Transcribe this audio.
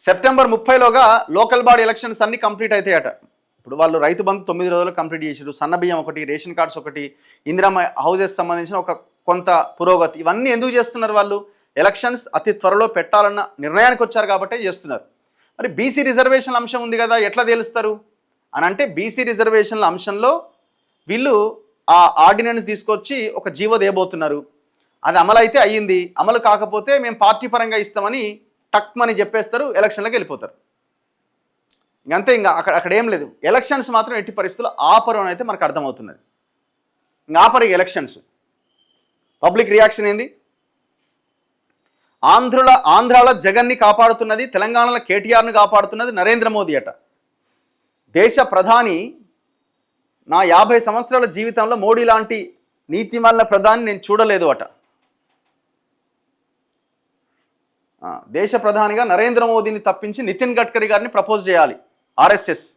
September 30లోగా local body elections అన్ని complete అవుతాయట. ఇప్పుడు వాళ్ళు రైతు బంధు 9 రోజులు కంప్లీట్ చేసారు, సన్న బియ్యం ఒకటి, రేషన్ కార్డ్స్ ఒకటి, ఇందిరమ్మ హౌసెస్ సంబంధించిన ఒక కొంత పురోగతి, ఇవన్నీ ఎందుకు చేస్తున్నారు వాళ్ళు? ఎలక్షన్స్ అతి త్వరలో పెట్టాలన్న నిర్ణయానికి వచ్చారు కాబట్టే చేస్తున్నారు. మరి బీసీ రిజర్వేషన్ల అంశం ఉంది కదా, ఎట్లా తేలుస్తారు అని అంటే, బీసీ రిజర్వేషన్ల అంశంలో వీళ్ళు ఆ ఆర్డినెన్స్ తీసుకొచ్చి ఒక జీవో దేయబోతున్నారు. అది అమలు అయితే అయ్యింది, అమలు కాకపోతే మేము పార్టీ పరంగా ఇస్తామని టక్మని చెప్పేస్తారు, ఎలక్షన్లకు వెళ్ళిపోతారు. ఇంకంతే, ఇంకా అక్కడ ఏం లేదు. ఎలక్షన్స్ మాత్రం ఎట్టి పరిస్థితుల్లో ఆపరు అని అయితే మనకు అర్థమవుతున్నది. ఇంకా ఆపరు ఎలక్షన్స్. పబ్లిక్ రియాక్షన్ ఏంది? ఆంధ్రాల జగన్ని కాపాడుతున్నది, తెలంగాణలో కేటీఆర్ను కాపాడుతున్నది నరేంద్ర మోదీ అట. దేశ ప్రధాని, నా 50 సంవత్సరాల జీవితంలో మోడీ లాంటి నీతిమల్ల ప్రధాని నేను చూడలేదు అట. దేశ ప్రధానిగా నరేంద్ర మోదీని తప్పించి నితిన్ గడ్కరీ గారిని ప్రపోజ్ చేయాలి ఆర్ఎస్ఎస్.